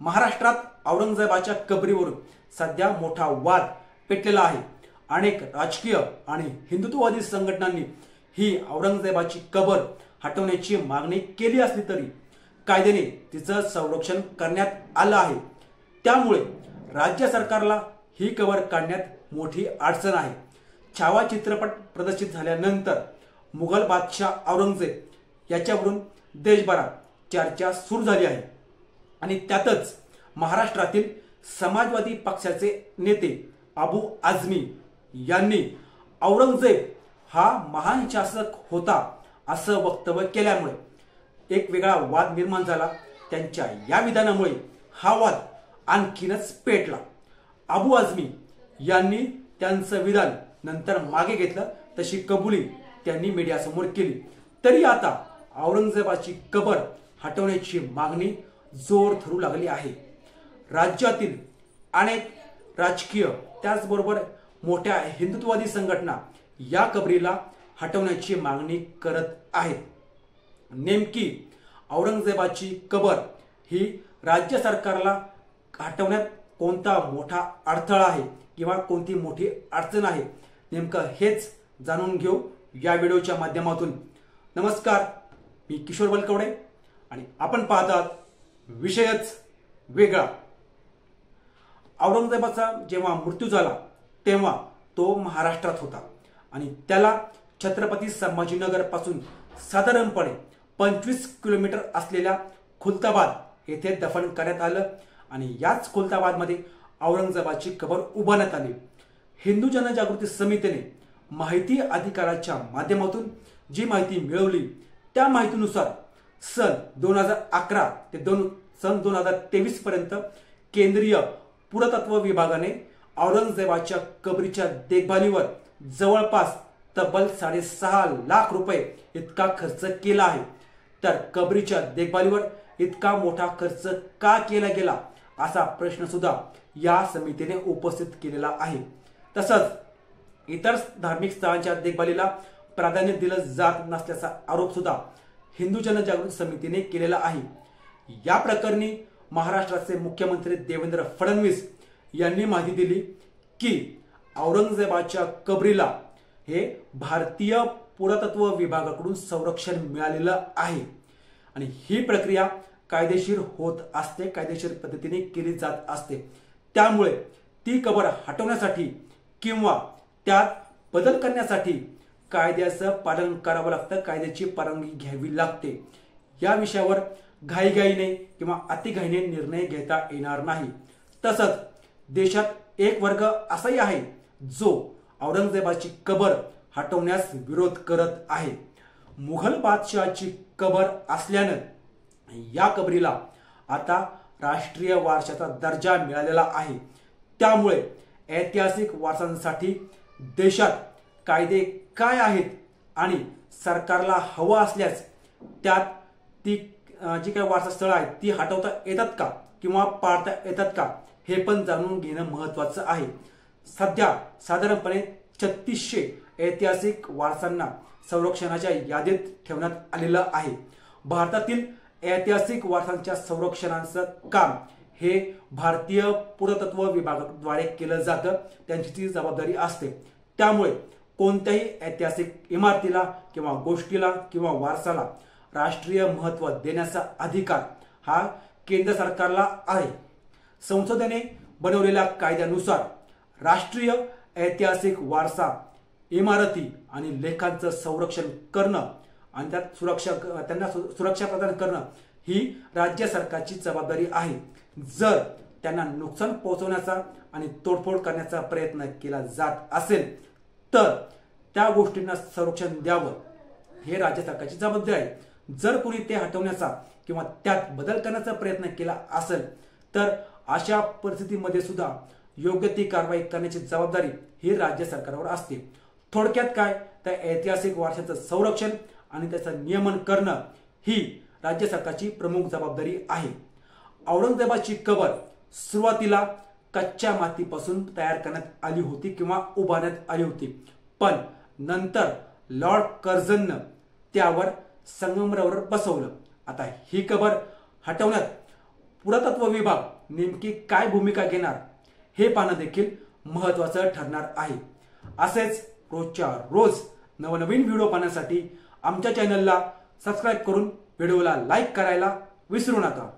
महाराष्ट्रात औरंगजेबाच्या कबरीवरून सध्या मोठा वाद पेटलेला आहे। अनेक राजकीय आणि हिंदुत्ववादी संघटनांनी ही औरंगजेबाची कबर हटवण्याची मागणी केली असली तरी कायद्याने तिचं संरक्षण करण्यात आलं आहे। त्यामुळे राज्य सरकारला ही कबर काढण्यात मोठी अडचण आहे। छावा चित्रपट प्रदर्शित झाल्यानंतर मुघल बादशाह औरंगजेब याच्यावरून देशभरात चर्चा सुरू झाली आहे आणि त्यातच महाराष्ट्रातील समाजवादी पक्षाचे नेते अबू आझमी यांनी औरंगजेब हा महान शासक होता असं वक्तव्य केल्यामुळे एक वेगळा वाद निर्माण झाला। त्यांच्या या विधानामुळे हा वाद आणखीनच पेटला। अबू आझमी यांनी त्यांचं विधान नंतर मागे घेतलं, तशी कबुली त्यांनी मीडियासमोर केली। तरी आता औरंगजेबाची कबर हटवण्याची मागणी जोर धरू लागली आहे। राज्यातील अनेक राजकीय त्याचबरोबर मोठ्या हिंदुत्ववादी संघटना या कबरीला हटवण्याची मागणी करत आहेत। नेमकी औरंगजेबाची कबर ही राज्य सरकारला हटवण्यात कोणता मोठा अडथळा आहे किंवा कोणती मोठी अडचण आहे, नेमकं हेच जाणून घेऊ या व्हिडिओच्या माध्यमातून। नमस्कार, मी किशोर बलकवडे आणि आपण पाहतात विषयच वेगळा। औरंगजेबाचा जेव्हा मृत्यू झाला तेव्हा तो महाराष्ट्रात होता आणि त्याला छत्रपती संभाजीनगर पासून साधारणपणे 25 किलोमीटर असलेल्या खुलताबाद येथे दफन करण्यात आलं आणि याच खुलताबाद मध्ये औरंगजेबाची कबर उभारण्यात आली। हिंदू जनजागृती समितीने माहिती अधिकाराच्या माध्यमातून जी माहिती मिळवली त्या माहितीनुसार सन 2011 ते सन 2023 पर्यंत केंद्रीय पुरातत्व विभागाने औरंगजेबाच्या कबरीच्या देखभालीवर जवळपास तब्बल 6.5 लाख रुपये इतका खर्च केला आहे। तर कबरीच्या देखभालीवर इतका मोठा खर्च का केला गेला असा प्रश्न सुद्धा या समितीने उपस्थित केलेला आहे। तसंच इतर धार्मिक स्थळांच्या देखभालीला प्राधान्य दिलं जात नसल्याचा आरोप सुद्धा हिंदू जनजागृती समितीने केलेला आहे। या प्रकरणी महाराष्ट्राचे मुख्यमंत्री देवेंद्र फडणवीस यांनी माहिती दिली की औरंगजेबाच्या कबरीला हे भारतीय पुरातत्व विभागाकडून संरक्षण मिळालेलं आहे आणि ही प्रक्रिया कायदेशीर होत असते, कायदेशीर पद्धतीने केली जात असते। त्यामुळे ती कबर हटवण्यासाठी किंवा त्यात बदल करण्यासाठी कायद्याचं पालन करावं लागतं, कायद्याची परवानगी घ्यावी लागते। या विषयावर घाईघाईने किंवा अतिघाईने निर्णय घेता येणार नाही। तसंच देशात एक वर्ग असाही आहे जो औरंगजेबाची कबर हटवण्यास विरोध करत आहे। मुघल बादशहाची कबर असल्यानं या कबरीला आता राष्ट्रीय वारशाचा दर्जा मिळालेला आहे। त्यामुळे ऐतिहासिक वारसांसाठी देशात कायदे काय आहेत आणि सरकारला हवं असल्यास त्यात ती जी काही वारसा स्थळं आहेत ती हटवता येतात का किंवा पाळता येतात का हे पण जाणून घेणं महत्त्वाचं आहे। सध्या साधारणपणे 3600 ऐतिहासिक वारसांना संरक्षणाच्या यादीत ठेवण्यात आलेलं आहे। भारतातील ऐतिहासिक वारसांच्या संरक्षणाचं काम हे भारतीय पुरातत्व विभागाद्वारे केलं जातं, त्यांची ती जबाबदारी असते। त्यामुळे कोणत्याही ऐतिहासिक इमारतीला किंवा गोष्टीला किंवा वारसाला राष्ट्रीय महत्त्व देण्याचा अधिकार हा केंद्र सरकारला आहे। संसदेने बनवलेल्या कायद्यानुसार राष्ट्रीय ऐतिहासिक वारसा इमारती आणि लेखांचं संरक्षण करणं आणि त्यांना सुरक्षा प्रदान करणं ही राज्य सरकारची जबाबदारी आहे। जर त्यांना नुकसान पोहोचवण्याचा आणि तोडफोड करण्याचा प्रयत्न केला जात असेल तर त्या गोष्टींना संरक्षण द्यावं हे राज्य सरकारची जबाबदारी आहे। जर कोणी ते हटवण्याचा किंवा त्यात बदल करण्याचा प्रयत्न केला असेल तर अशा परिस्थितीमध्ये सुद्धा योग्य ती कारवाई करण्याची जबाबदारी ही राज्य सरकारवर असते। थोडक्यात काय तर ऐतिहासिक वारशाचं संरक्षण आणि त्याचं नियमन करणं ही राज्य सरकारची प्रमुख जबाबदारी आहे। औरंगजेबाची कबर सुरुवातीला कच्च्या मातीपासून तयार करण्यात आली होती किंवा उभारण्यात आली होती, पण नंतर लॉर्ड कर्झननं त्यावर संगमरवर बसवलं। आता ही कबर हटवण्यात पुरातत्व विभाग नेमकी काय भूमिका घेणार हे पाहणं देखील महत्त्वाचं ठरणार आहे। असेच रोजच्या रोज नवनवीन व्हिडिओ पाहण्यासाठी आमच्या चॅनलला सबस्क्राईब करून व्हिडिओला लाईक करायला विसरू नका।